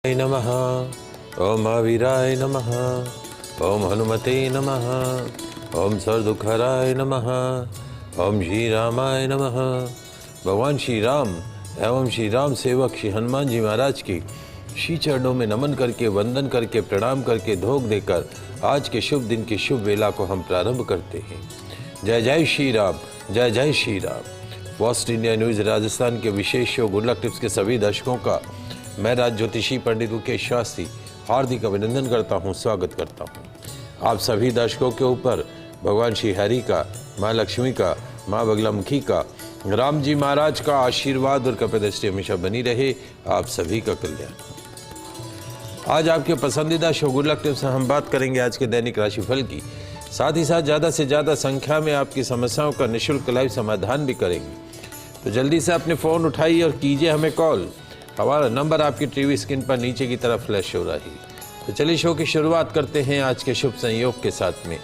नमः। ओम महावीराय नमः। ओम हनुमते नमः। ओम सर्वदुःखहराय नमः। ओम श्री रामाय नमः। भगवान श्री राम एवं श्री राम सेवक श्री हनुमान जी महाराज की श्री चरणों में नमन करके, वंदन करके, प्रणाम करके, धोख देकर आज के शुभ दिन की शुभ वेला को हम प्रारंभ करते हैं। जय जय श्री राम, जय जय Shri Ram. First India news Rajasthan के विशेष शो गुड लक टिप्स के सभी दर्शकों का मैं राज ज्योतिषी पंडित मुकेश शास्त्री हार्दिक अभिनंदन करता हूं, स्वागत करता हूं। आप सभी दर्शकों के ऊपर भगवान श्री हरि का, माँ लक्ष्मी का, माँ बगलामुखी का, राम जी महाराज का आशीर्वाद और कृपादृष्टि हमेशा बनी रहे। आप सभी का कल्याण। आज आपके पसंदीदा शो गुड लक टिप्स में हम बात करेंगे आज के दैनिक राशिफल की, साथ ही साथ ज़्यादा से ज़्यादा संख्या में आपकी समस्याओं का निःशुल्क लाइव समाधान भी करेंगे। तो जल्दी से अपने फ़ोन उठाइए और कीजिए हमें कॉल। हमारा नंबर आपकी टीवी स्क्रीन पर नीचे की तरफ फ्लैश हो रहा है। तो चलिए शो की शुरुआत करते हैं आज के शुभ संयोग के साथ में।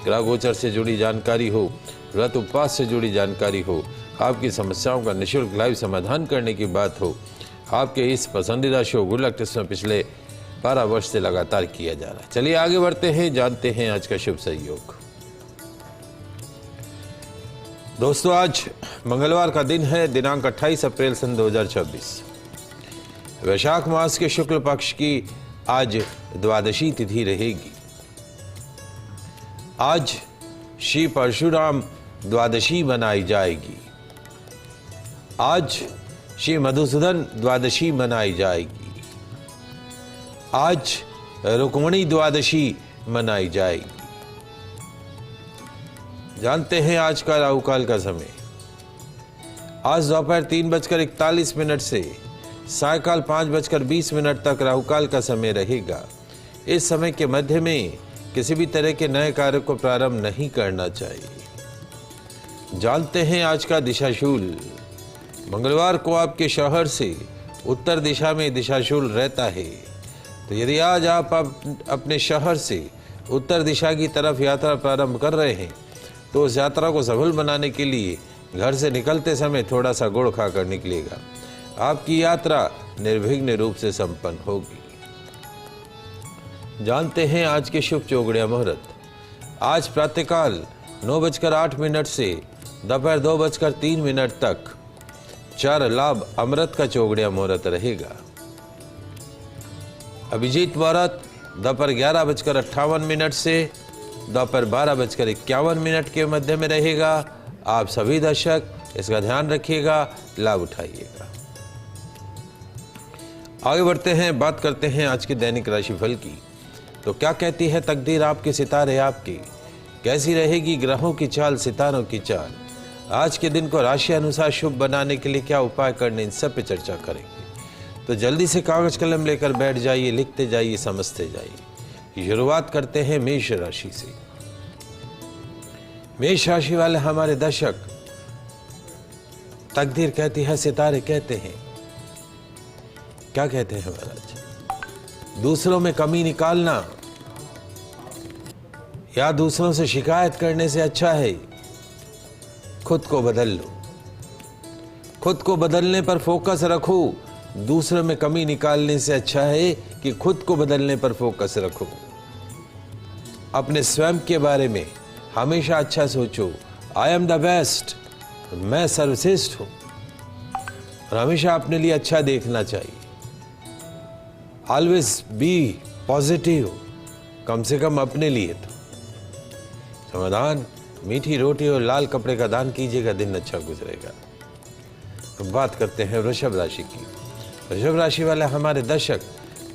ग्रह गोचर से जुड़ी जानकारी हो, व्रत उपवास से जुड़ी जानकारी हो, आपकी समस्याओं का निःशुल्क लाइव समाधान करने की बात हो, आपके इस पसंदीदा शो गुड लक टिप्स में पिछले 12 वर्ष से लगातार किया जा रहा है। चलिए आगे बढ़ते हैं, जानते हैं आज का शुभ संयोग। दोस्तों, आज मंगलवार का दिन है, दिनांक 28 अप्रैल सन 2026। वैशाख मास के शुक्ल पक्ष की आज द्वादशी तिथि रहेगी। आज श्री परशुराम द्वादशी मनाई जाएगी। आज श्री मधुसूदन द्वादशी मनाई जाएगी। आज रुक्मिणी द्वादशी मनाई जाएगी। जानते हैं आज का राहुकाल का समय। आज दोपहर 3:41 से सायकाल 5:20 तक राहुकाल का समय रहेगा। इस समय के मध्य में किसी भी तरह के नए कार्य को प्रारंभ नहीं करना चाहिए। जानते हैं आज का दिशाशूल। मंगलवार को आपके शहर से उत्तर दिशा में दिशाशूल रहता है। तो यदि आज आप अपने शहर से उत्तर दिशा की तरफ यात्रा प्रारंभ कर रहे हैं तो उस यात्रा को सफल बनाने के लिए घर से निकलते समय थोड़ा सा गुड़ खाकर निकलिएगा। आपकी यात्रा निर्विघ्न रूप से संपन्न होगी। जानते हैं आज के शुभ चौगड़िया मुहूर्त। आज प्रातःकाल 9:08 से दोपहर 2:03 तक चार लाभ अमृत का चौगड़िया मुहूर्त रहेगा। अभिजीत मुहूर्त दोपहर 11:58 से दोपहर 12:51 के मध्य में रहेगा। आप सभी दर्शक इसका ध्यान रखिएगा, लाभ उठाइएगा। आगे बढ़ते हैं, बात करते हैं आज के दैनिक राशिफल की। तो क्या कहती है तकदीर, आपके सितारे आपकी, कैसी रहेगी ग्रहों की चाल, सितारों की चाल। आज के दिन को राशि अनुसार शुभ बनाने के लिए क्या उपाय करने, इन सब पे चर्चा करेंगे। तो जल्दी से कागज कलम लेकर बैठ जाइए, लिखते जाइए, समझते जाइए। शुरुआत करते हैं मेष राशि से। मेष राशि वाले हमारे दर्शक, तकदीर कहती है, सितारे कहते हैं, क्या कहते हैं महाराज, दूसरों में कमी निकालना या दूसरों से शिकायत करने से अच्छा है खुद को बदल लो। खुद को बदलने पर फोकस रखो। दूसरों में कमी निकालने से अच्छा है कि खुद को बदलने पर फोकस रखो। अपने स्वयं के बारे में हमेशा अच्छा सोचो। आई एम द बेस्ट, मैं सर्वश्रेष्ठ हूं, और हमेशा अपने लिए अच्छा देखना चाहिए। ऑलवेज बी पॉजिटिव, कम से कम अपने लिए तो। समाधान, मीठी रोटी और लाल कपड़े का दान कीजिएगा, दिन अच्छा गुजरेगा। अब बात करते हैं वृषभ राशि की। वृषभ राशि वाले हमारे दर्शक,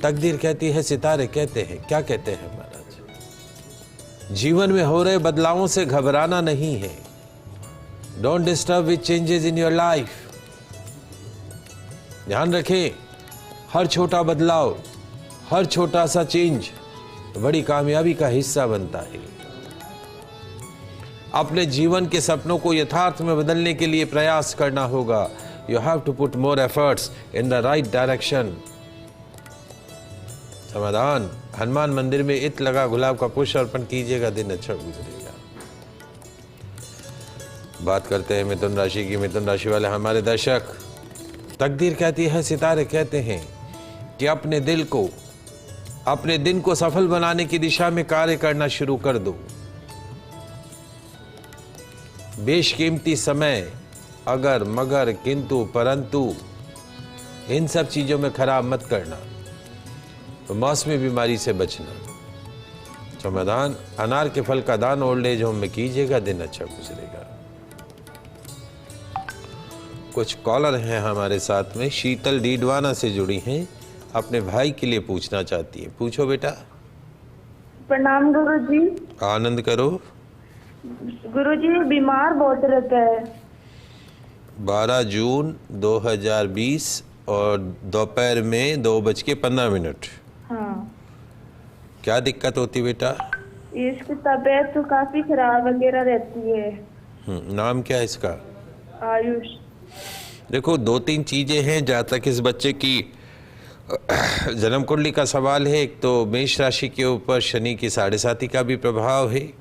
तकदीर कहती है, सितारे कहते हैं, क्या कहते हैं महाराज, जीवन में हो रहे बदलावों से घबराना नहीं है। Don't disturb with changes in your life. ध्यान रखें, हर छोटा बदलाव, हर छोटा सा चेंज बड़ी कामयाबी का हिस्सा बनता है। अपने जीवन के सपनों को यथार्थ में बदलने के लिए प्रयास करना होगा। You have to put more efforts in the right direction. समाधान, हनुमान मंदिर में इत्र लगा गुलाब का पुष्प अर्पण कीजिएगा, दिन अच्छा गुजरेगा। बात करते हैं मिथुन राशि की। मिथुन राशि वाले हमारे दर्शक, तकदीर कहती है, सितारे कहते हैं, कि अपने दिन को सफल बनाने की दिशा में कार्य करना शुरू कर दो। बेशकीमती समय अगर मगर किंतु परंतु इन सब चीजों में खराब मत करना, तो मौसमी बीमारी से बचना। समाधान, अनार के फल का दान ओल्ड एज होम में कीजिएगा, दिन अच्छा गुजरेगा। कुछ कॉलर हैं हमारे साथ में। शीतल डीडवाना से जुड़ी हैं, अपने भाई के लिए पूछना चाहती हैं। पूछो बेटा। प्रणाम गुरुजी। आनंद करो। गुरुजी बीमार बहुत रहता है। 12 जून 2020 और दोपहर में 2:15। हाँ। क्या दिक्कत होती बेटा? इसकी तबीयत तो काफी खराब वगैरह रहती है। नाम क्या है इसका? आयुष। देखो, 2-3 चीजें हैं जहाँ तक इस बच्चे की जन्म कुंडली का सवाल है। एक तो मेष राशि के ऊपर शनि की 7.5 का भी प्रभाव है,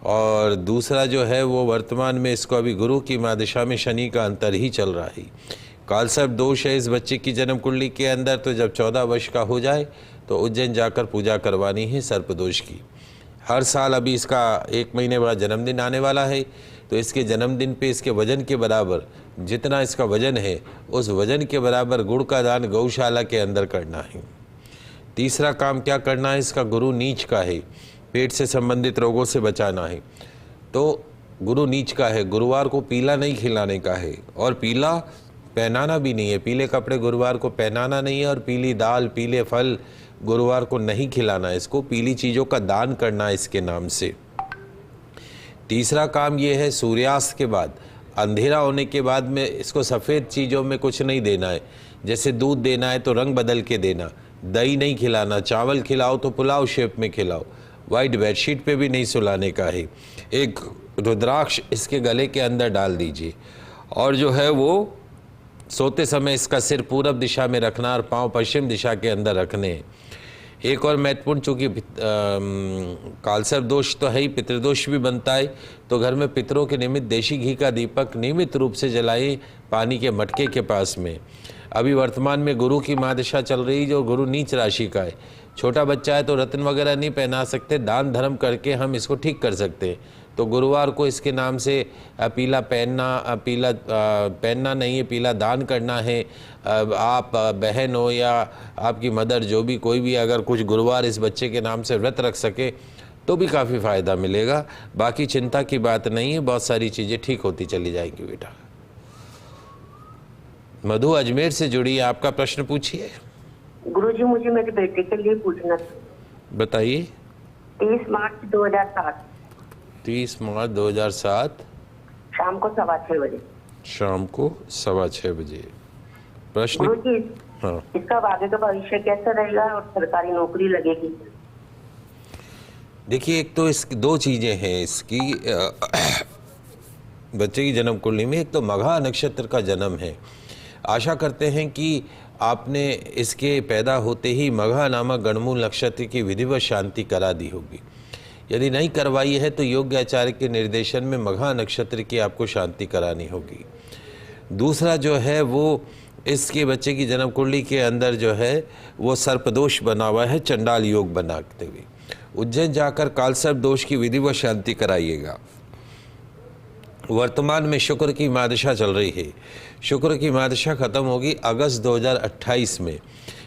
और दूसरा जो है वो वर्तमान में इसको अभी गुरु की महादशा में शनि का अंतर ही चल रहा है। कालसर्प दोष है इस बच्चे की जन्म कुंडली के अंदर। तो जब 14 वर्ष का हो जाए तो उज्जैन जाकर पूजा करवानी है सर्प दोष की। हर साल अभी इसका 1 महीने बाद जन्मदिन आने वाला है, तो इसके जन्मदिन पे इसके वजन के बराबर, जितना इसका वजन है उस वजन के बराबर गुड़ का दान गौशाला के अंदर करना है। तीसरा काम क्या करना है, इसका गुरु नीच का है, पेट से संबंधित रोगों से बचाना है। तो गुरु नीच का है, गुरुवार को पीला नहीं खिलाने का है, और पीला पहनाना भी नहीं है। पीले कपड़े गुरुवार को पहनाना नहीं है, और पीली दाल पीले फल गुरुवार को नहीं खिलाना है। इसको पीली चीज़ों का दान करना है इसके नाम से। तीसरा काम ये है, सूर्यास्त के बाद, अंधेरा होने के बाद में इसको सफ़ेद चीज़ों में कुछ नहीं देना है। जैसे दूध देना है तो रंग बदल के देना, दही नहीं खिलाना, चावल खिलाओ तो पुलाव शेप में खिलाओ, वाइट बेडशीट पे भी नहीं सुलाने का है। एक रुद्राक्ष इसके गले के अंदर डाल दीजिए, और जो है वो सोते समय इसका सिर पूरब दिशा में रखना और पांव पश्चिम दिशा के अंदर रखने हैं। एक और महत्वपूर्ण, चूँकि कालसर्प दोष तो है ही, पितृदोष भी बनता है, तो घर में पितरों के निमित्त देशी घी का दीपक नियमित रूप से जलाएं पानी के मटके के पास में। अभी वर्तमान में गुरु की महादशा चल रही, जो गुरु नीच राशि का है। छोटा बच्चा है तो रत्न वगैरह नहीं पहना सकते, दान धर्म करके हम इसको ठीक कर सकते हैं। तो गुरुवार को इसके नाम से पीला पहनना नहीं है, पीला दान करना है। आप बहन हो या आपकी मदर, जो भी कोई भी अगर कुछ गुरुवार इस बच्चे के नाम से व्रत रख सके तो भी काफ़ी फ़ायदा मिलेगा। बाकी चिंता की बात नहीं है, बहुत सारी चीज़ें ठीक होती चली जाएंगी बेटा। मधु अजमेर से जुड़ी, आपका प्रश्न पूछिए। गुरुजी, मुझे मेरे बेटे के लिए पूछना था। बताइए। 30 मार्च 2007। 30 मार्च 2007 शाम को 6:15 बजे। शाम को 6:15 बजे। प्रश्न? गुरुजी, हाँ, इसका आगे का भविष्य कैसा रहेगा और सरकारी नौकरी लगेगी? देखिए, एक तो इस 2 चीज़ें हैं इसकी बच्चे की जन्म कुंडली में। एक तो मघा नक्षत्र का जन्म है। आशा करते हैं कि आपने इसके पैदा होते ही मघा नामक गणमूल नक्षत्र की विधिवत शांति करा दी होगी। यदि नहीं करवाई है तो योग्य आचार्य के निर्देशन में मघा नक्षत्र की आपको शांति करानी होगी। दूसरा जो है वो, इसके बच्चे की जन्म कुंडली के अंदर जो है वो सर्पदोष बना हुआ है, चंडाल योग बनाते हुए। उज्जैन जाकर कालसर्प दोष की विधिवत शांति कराइएगा। वर्तमान में शुक्र की महादशा चल रही है। शुक्र की महादशा खत्म होगी अगस्त 2028 में।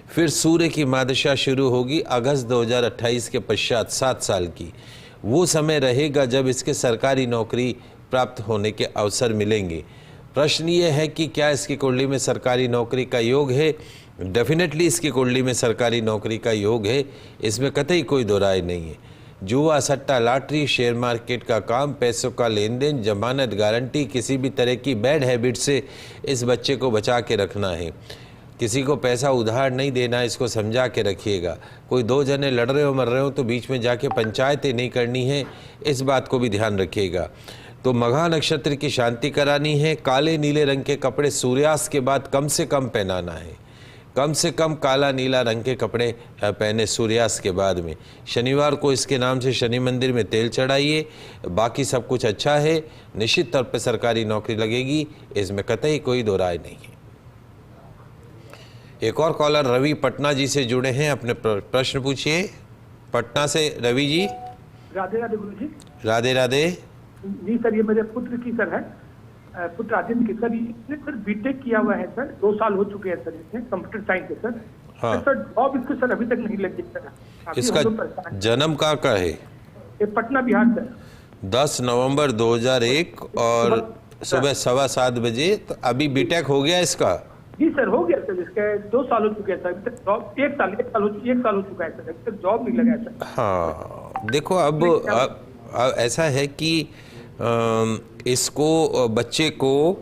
फिर सूर्य की महादशा शुरू होगी अगस्त 2028 के पश्चात 7 साल की। वो समय रहेगा जब इसके सरकारी नौकरी प्राप्त होने के अवसर मिलेंगे। प्रश्न ये है कि क्या इसकी कुंडली में सरकारी नौकरी का योग है? डेफिनेटली इसकी कुंडली में सरकारी नौकरी का योग है, इसमें कतई कोई दो राय नहीं है। जुआ, सट्टा, लॉटरी, शेयर मार्केट का काम, पैसों का लेन देन, जमानत, गारंटी, किसी भी तरह की बैड हैबिट से इस बच्चे को बचा के रखना है। किसी को पैसा उधार नहीं देना, इसको समझा के रखिएगा। कोई 2 जने लड़ रहे हो मर रहे हो तो बीच में जाके पंचायतें नहीं करनी है, इस बात को भी ध्यान रखिएगा। तो मघा नक्षत्र की शांति करानी है। काले नीले रंग के कपड़े सूर्यास्त के बाद कम से कम पहनाना है। कम से कम काला नीला रंग के कपड़े पहने सूर्यास्त के बाद में। शनिवार को इसके नाम से शनि मंदिर में तेल चढ़ाइए। बाकी सब कुछ अच्छा है, निश्चित तौर पर सरकारी नौकरी लगेगी, इसमें कतई कोई दो राय नहीं है। एक और कॉलर रवि पटना जी से जुड़े हैं, अपने प्रश्न पूछिए। पटना से रवि जी। राधे राधे गुरु जी। राधे राधे जी सर, ये मेरे पुत्र की सर है, पुत्र आदित्य की सर। इसने सर बीटेक किया हुआ है सर, 2 साल हो चुके हैं सर, इसने कंप्यूटर साइंस है सर। हाँ। सर जॉब इसको सर अभी तक नहीं लगी सर। इसका जन्म कहाँ का है? ये पटना बिहार सर। 10 नवंबर 2001 और सुबह 7:15 बजे। तो अभी बीटेक हो गया इसका? जी सर हो गया सर, इसके 2 साल हो चुके हैं सर, अभी तक जॉब 1 साल हो चुका है सर, अभी तक जॉब नहीं लगा है सर। हाँ देखो, अब ऐसा है कि इसको बच्चे को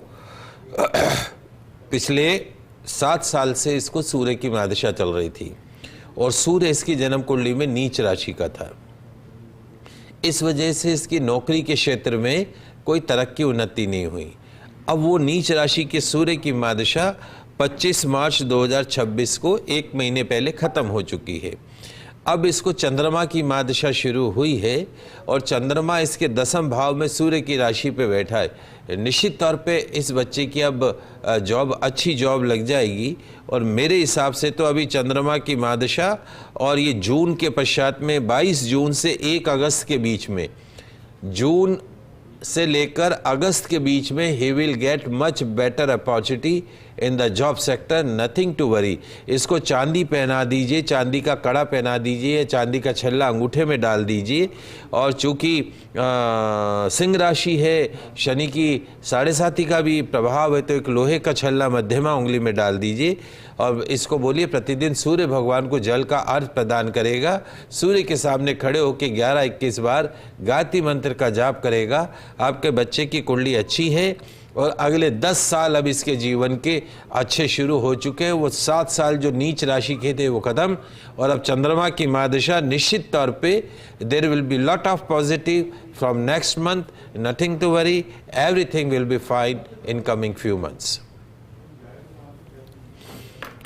पिछले 7 साल से इसको सूर्य की महादशा चल रही थी और सूर्य इसकी जन्म कुंडली में नीच राशि का था। इस वजह से इसकी नौकरी के क्षेत्र में कोई तरक्की उन्नति नहीं हुई। अब वो नीच राशि के सूर्य की महादशा 25 मार्च 2026 को 1 महीने पहले ख़त्म हो चुकी है। अब इसको चंद्रमा की महादशा शुरू हुई है और चंद्रमा इसके 10वें भाव में सूर्य की राशि पे बैठा है। निश्चित तौर पे इस बच्चे की अब अच्छी जॉब लग जाएगी। और मेरे हिसाब से तो अभी चंद्रमा की महादशा और ये जून के पश्चात में 22 जून से 1 अगस्त के बीच में, जून से लेकर अगस्त के बीच में ही will get much better opportunity in the job sector, nothing to worry. इसको चांदी पहना दीजिए, चांदी का कड़ा पहना दीजिए, चांदी का छल्ला अंगूठे में डाल दीजिए। और चूंकि सिंह राशि है, शनि की 7.5 का भी प्रभाव है, तो एक लोहे का छल्ला मध्यमा उंगली में डाल दीजिए और इसको बोलिए प्रतिदिन सूर्य भगवान को जल का अर्घ प्रदान करेगा। सूर्य के सामने खड़े होकर 11-21 बार गायत्री मंत्र का जाप करेगा। आपके बच्चे की कुंडली अच्छी है और अगले 10 साल अब इसके जीवन के अच्छे शुरू हो चुके हैं। वो 7 साल जो नीच राशि के थे वो खत्म और अब चंद्रमा की महादशा निश्चित तौर पे there will be lot of positive from next month, nothing to worry, everything will be fine in coming few months.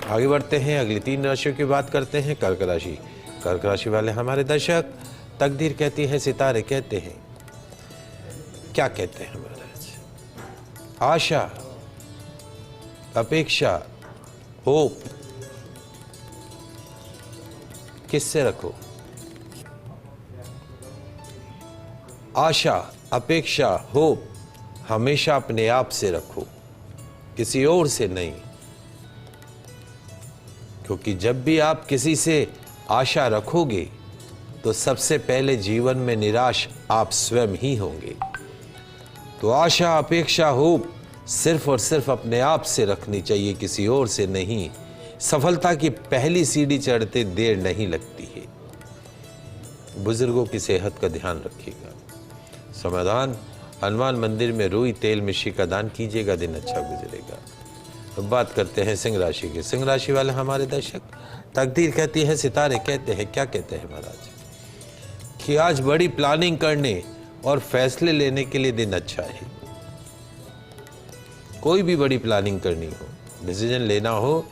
आगे बढ़ते हैं, अगली 3 राशियों की बात करते हैं। कर्क राशि। कर्क राशि वाले हमारे दर्शक, तकदीर कहती है, सितारे कहते हैं, क्या कहते हैं महाराज? आशा, अपेक्षा, होप किससे रखो? आशा, अपेक्षा, होप हमेशा अपने आप से रखो, किसी और से नहीं। क्योंकि जब भी आप किसी से आशा रखोगे तो सबसे पहले जीवन में निराश आप स्वयं ही होंगे। तो आशा, अपेक्षा, होप सिर्फ और सिर्फ अपने आप से रखनी चाहिए, किसी और से नहीं। सफलता की पहली सीढ़ी चढ़ते देर नहीं लगती है। बुजुर्गों की सेहत का ध्यान रखिएगा। समाधान, हनुमान मंदिर में रुई तेल मिश्री का दान कीजिएगा, दिन अच्छा गुजरेगा। अब बात करते हैं सिंह राशि की। सिंह राशि वाले हमारे दर्शक, तकदीर कहती है, सितारे कहते हैं, क्या कहते हैं महाराज? कि आज बड़ी प्लानिंग करने और फैसले लेने के लिए दिन अच्छा है। कोई भी बड़ी प्लानिंग करनी हो, डिसीजन लेना हो,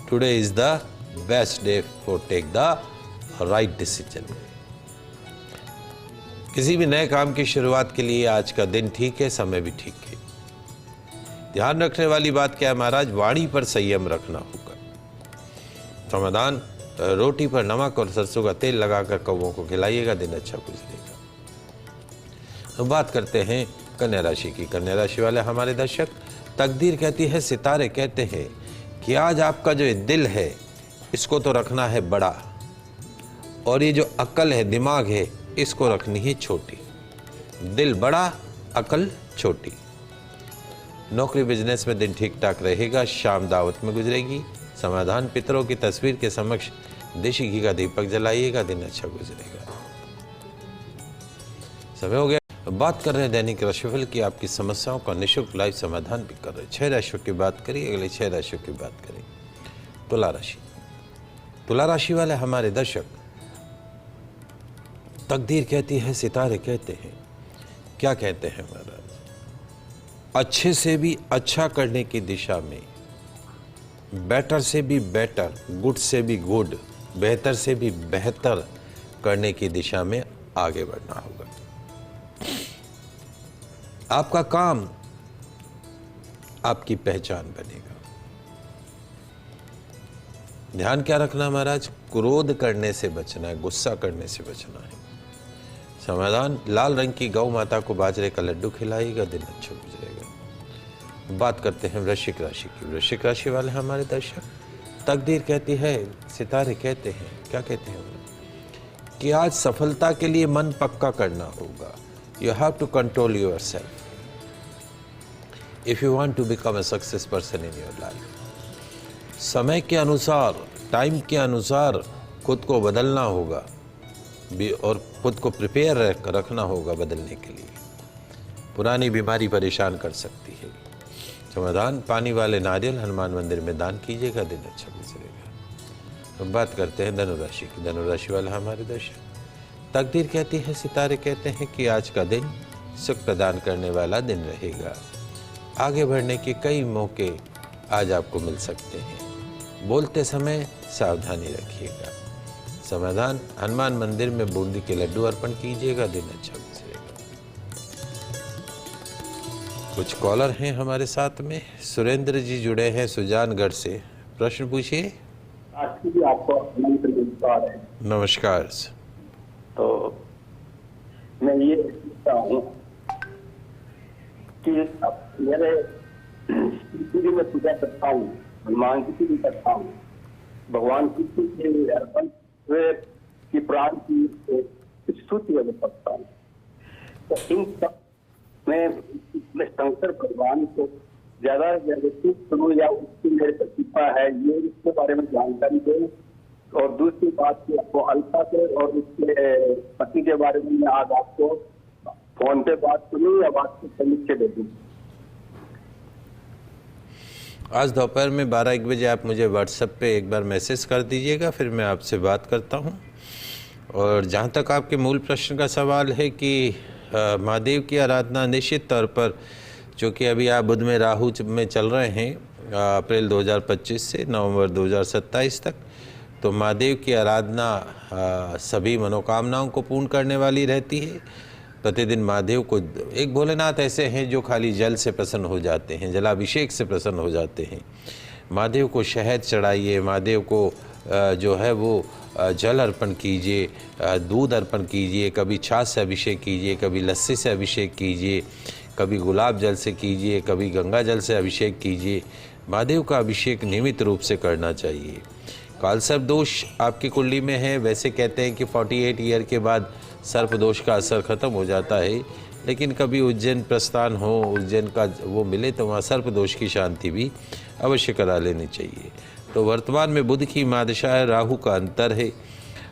today is the best day for take the right decision. किसी भी नए काम की शुरुआत के लिए आज का दिन ठीक है, समय भी ठीक है। ध्यान रखने वाली बात क्या है महाराज? वाणी पर संयम रखना होगा। समाधान, रोटी पर नमक और सरसों का तेल लगाकर कौवों को खिलाइएगा, दिन अच्छा गुजरेगा। अब बात करते हैं कन्या राशि की। कन्या राशि वाले हमारे दर्शक, तकदीर कहती है, सितारे कहते हैं कि आज आपका जो दिल है इसको तो रखना है बड़ा, और ये जो अक्ल है, दिमाग है, इसको रखनी है छोटी। दिल बड़ा, अक्ल छोटी। नौकरी बिजनेस में दिन ठीक ठाक रहेगा, शाम दावत में गुजरेगी। समाधान, पितरों की तस्वीर के समक्ष देशी घी का दीपक जलाइएगा, दिन अच्छा गुजरेगा। समय हो गया। बात कर रहे हैं दैनिक राशिफल की, आपकी समस्याओं का निःशुल्क लाइव समाधान भी कर रहे हैं। 6 राशियों की बात करिए, अगले 6 राशियों की बात करें। तुला राशि। तुला राशि वाले हमारे दर्शक, तकदीर कहती है, सितारे कहते हैं, क्या कहते हैं महाराज? अच्छे से भी अच्छा करने की दिशा में, बेटर से भी बेटर, गुड से भी गुड, बेहतर से भी बेहतर करने की दिशा में आगे बढ़ना होगा। आपका काम आपकी पहचान बनेगा। ध्यान क्या रखना महाराज, क्रोध करने से बचना है, गुस्सा करने से बचना है। समाधान, लाल रंग की गौ माता को बाजरे का लड्डू खिलाइएगा, दिन अच्छा गुजरेगा। बात करते हैं वृश्चिक राशि की। वृश्चिक राशि वाले हमारे दर्शक, तकदीर कहती है, सितारे कहते हैं, क्या कहते हैं कि आज सफलता के लिए मन पक्का करना होगा। You have to control your self if you want to become a success person in your life. समय के अनुसार, टाइम के अनुसार खुद को बदलना होगा और खुद को प्रिपेयर रखना होगा बदलने के लिए। पुरानी बीमारी परेशान कर सकती है। समाधान, पानी वाले नारियल हनुमान मंदिर में दान कीजिएगा, दिन अच्छा गुजरेगा। तो बात करते हैं धनुराशि की। धनुराशि वाले हमारे दर्शक, तकदीर कहती है, सितारे कहते हैं कि आज का दिन सुख प्रदान करने वाला दिन रहेगा। आगे बढ़ने के कई मौके आज आपको मिल सकते हैं। बोलते समय सावधानी रखिएगा। समाधान, हनुमान मंदिर में बूंदी के लड्डू अर्पण कीजिएगा, दिन अच्छा गुजरेगा। कुछ कॉलर हैं हमारे साथ में। सुरेंद्र जी जुड़े हैं सुजानगढ़ से, प्रश्न पूछिए। आपको नमस्कार है। नमस्कार। तो मैं ये पूछता हूँ कि मेरे किसी में पूजा करता हूँ, हनुमान की भी करता हूँ, भगवान किसी के अर्पण की प्राण की स्तुति में पढ़ता हूँ। तो इन सब में शंकर भगवान को ज्यादा से ज्यादा करूँ या उसकी मेरे पर कृपा है, ये इसके बारे में जानकारी दें। और दूसरी बात की आपको अल्फा से और उसके पति के बारे में मैं आज आपको फोन पे बात करूँ या बात को लिख के दे दूँ। आज दोपहर में 12-1 बजे आप मुझे व्हाट्सएप पे एक बार मैसेज कर दीजिएगा, फिर मैं आपसे बात करता हूँ। और जहाँ तक आपके मूल प्रश्न का सवाल है कि महादेव की आराधना निश्चित तौर पर, चूँकि अभी आप बुध में राहु में चल रहे हैं अप्रैल 2025 से नवंबर 2027 तक, तो महादेव की आराधना सभी मनोकामनाओं को पूर्ण करने वाली रहती है। प्रतिदिन महादेव को, एक भोलेनाथ ऐसे हैं जो खाली जल से प्रसन्न हो जाते हैं, जलाभिषेक से प्रसन्न हो जाते हैं। महादेव को शहद चढ़ाइए, महादेव को जो है वो जल अर्पण कीजिए, दूध अर्पण कीजिए, कभी छाछ से अभिषेक कीजिए, कभी लस्सी से अभिषेक कीजिए, कभी गुलाब जल से कीजिए, कभी गंगा जल से अभिषेक कीजिए। महादेव का अभिषेक नियमित रूप से करना चाहिए। कालसर्प दोष आपकी कुंडली में है। वैसे कहते हैं कि 48 ईयर के बाद सर्प दोष का असर खत्म हो जाता है, लेकिन कभी उज्जैन प्रस्थान हो, उज्जैन का वो मिले तो वहाँ सर्प दोष की शांति भी अवश्य करा लेनी चाहिए। तो वर्तमान में बुध की मादशा है, राहु का अंतर है,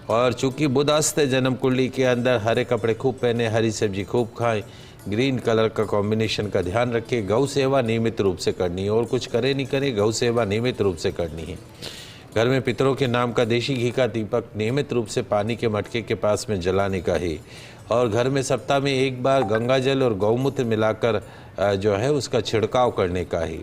और चूंकि बुध अस्त है जन्म कुंडली के अंदर, हरे कपड़े खूब पहने, हरी सब्जी खूब खाएं, ग्रीन कलर का कॉम्बिनेशन का ध्यान रखें। गौ सेवा नियमित रूप से करनी है, और कुछ करे नहीं करे, गौ सेवा नियमित रूप से करनी है। घर में पितरों के नाम का देशी घी का दीपक नियमित रूप से पानी के मटके के पास में जलाने का है, और घर में सप्ताह में एक बार गंगा जल और गौमूत्र मिलाकर जो है उसका छिड़काव करने का है।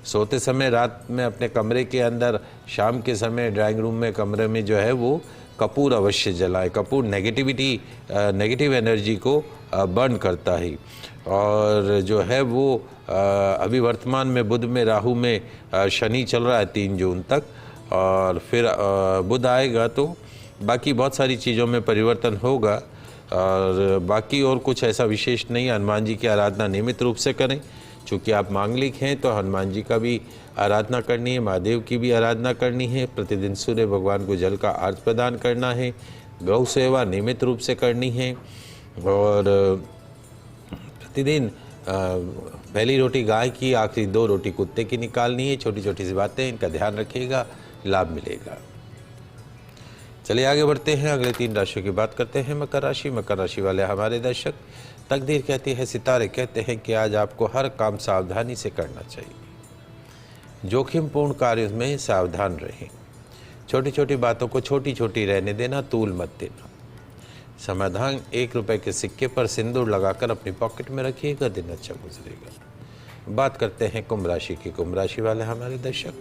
सोते समय रात में अपने कमरे के अंदर, शाम के समय ड्राइंग रूम में, कमरे में जो है वो कपूर अवश्य जलाएं। कपूर नेगेटिव एनर्जी को बर्न करता है। और जो है वो अभी वर्तमान में बुध में राहु में शनि चल रहा है 3 जून तक, और फिर बुध आएगा तो बाकी बहुत सारी चीज़ों में परिवर्तन होगा। और बाकी और कुछ ऐसा विशेष नहीं। हनुमान जी की आराधना नियमित रूप से करें। चूँकि आप मांगलिक हैं तो हनुमान जी का भी आराधना करनी है, महादेव की भी आराधना करनी है। प्रतिदिन सूर्य भगवान को जल का अर्घ्य प्रदान करना है। गौ सेवा नियमित रूप से करनी है, और प्रतिदिन पहली रोटी गाय की, आखिरी 2 रोटी कुत्ते की निकालनी है। छोटी छोटी सी बातें, इनका ध्यान रखिएगा, लाभ मिलेगा। चलिए आगे बढ़ते हैं, अगले 3 राशियों की बात करते हैं। मकर राशि। मकर राशि वाले हमारे दर्शक, तकदीर कहती है, सितारे कहते हैं कि आज आपको हर काम सावधानी से करना चाहिए। जोखिमपूर्ण कार्यों में सावधान रहें। छोटी छोटी बातों को छोटी छोटी रहने देना, तूल मत देना। समाधान, 1 रुपए के सिक्के पर सिंदूर लगाकर अपनी पॉकेट में रखिएगा, दिन अच्छा गुजरेगा। बात करते हैं कुंभ राशि की। कुंभ राशि वाले हमारे दर्शक,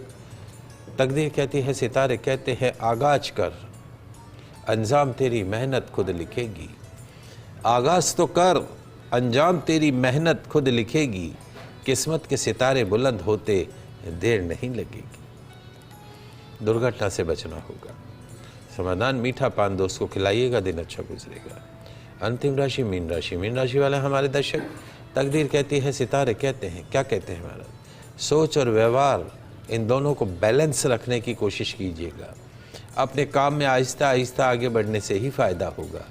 तकदीर कहती है, सितारे कहते हैं, आगाज कर, अंजाम तेरी मेहनत खुद लिखेगी। आगाज तो कर, अंजाम तेरी मेहनत खुद लिखेगी। किस्मत के सितारे बुलंद होते देर नहीं लगेगी। दुर्घटना से बचना होगा। समाधान, मीठा पान दोस्त को खिलाइएगा, दिन अच्छा गुजरेगा। अंतिम राशि मीन राशि। मीन राशि वाले हमारे दर्शक, तकदीर कहती है, सितारे कहते हैं, क्या कहते हैं महाराज, सोच और व्यवहार इन दोनों को बैलेंस रखने की कोशिश कीजिएगा। अपने काम में आहिस्ता आहिस्ता आगे बढ़ने से ही फायदा होगा।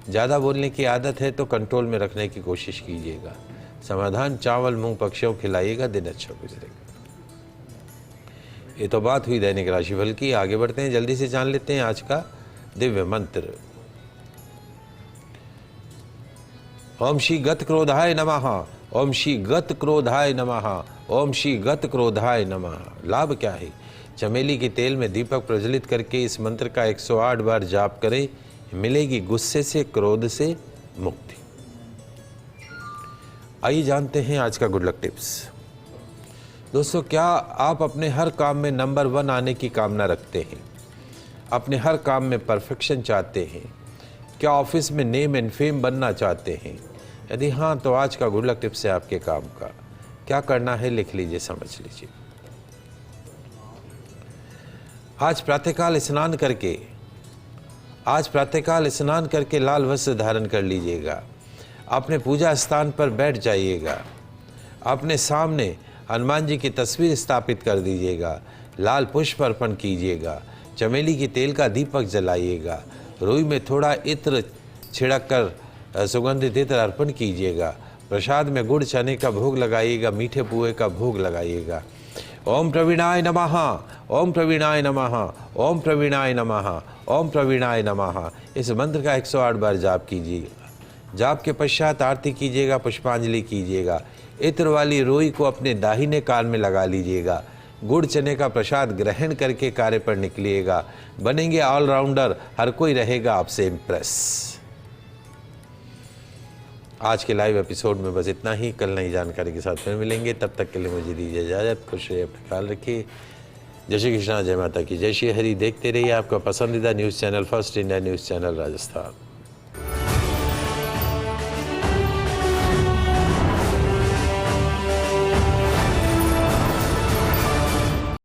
ज़्यादा बोलने की आदत है तो कंट्रोल में रखने की कोशिश कीजिएगा। समाधान, चावल मूंग पक्षियों खिलाइएगा, दिन अच्छा गुजरेगा। ये तो बात हुई दैनिक राशिफल की। आगे बढ़ते हैं, जल्दी से जान लेते हैं आज का दिव्य मंत्र। ओम श्री गत क्रोधाय नमः। ओम श्री गत क्रोधाय नमः। ओम श्री गत क्रोधाय नमः। लाभ क्या है? चमेली के तेल में दीपक प्रज्वलित करके इस मंत्र का 108 बार जाप करें, मिलेगी गुस्से से, क्रोध से मुक्ति। आइए जानते हैं आज का गुड लक टिप्स। दोस्तों, क्या आप अपने हर काम में नंबर 1 आने की कामना रखते हैं? अपने हर काम में परफेक्शन चाहते हैं? क्या ऑफिस में नेम एंड फेम बनना चाहते हैं? यदि हाँ, तो आज का गुड लक टिप्स है आपके काम का। क्या करना है लिख लीजिए, समझ लीजिए। आज प्रातःकाल स्नान करके लाल वस्त्र धारण कर लीजिएगा। अपने पूजा स्थान पर बैठ जाइएगा। अपने सामने हनुमान जी की तस्वीर स्थापित कर दीजिएगा। लाल पुष्प अर्पण कीजिएगा। चमेली की तेल का दीपक जलाइएगा। रुई में थोड़ा इत्र छिड़क कर सुगंधित इत्र अर्पण कीजिएगा। प्रसाद में गुड़ चने का भोग लगाइएगा, मीठे पुए का भोग लगाइएगा। ओम प्रवीणाय नमः। ओम प्रवीणाय नमः। ओम प्रवीणाय नमः। ओम प्रवीणाय नमः। इस मंत्र का 108 बार जाप कीजिएगा। जाप के पश्चात आरती कीजिएगा, पुष्पांजलि कीजिएगा। इत्र वाली रोई को अपने दाहिने कान में लगा लीजिएगा। गुड़ चने का प्रसाद ग्रहण करके कार्य पर निकलिएगा। बनेंगे ऑलराउंडर, हर कोई रहेगा आपसे इम्प्रेस। आज के लाइव एपिसोड में बस इतना ही। कल नई जानकारी के साथ फिर मिलेंगे, तब तक के लिए मुझे दीजिए इजाज़त। खुश रहिए, अपना ख्याल रखिए। जय श्री कृष्णा, जय माता की, जय श्री हरि। देखते रहिए आपका पसंदीदा news channel first India news channel Rajasthan.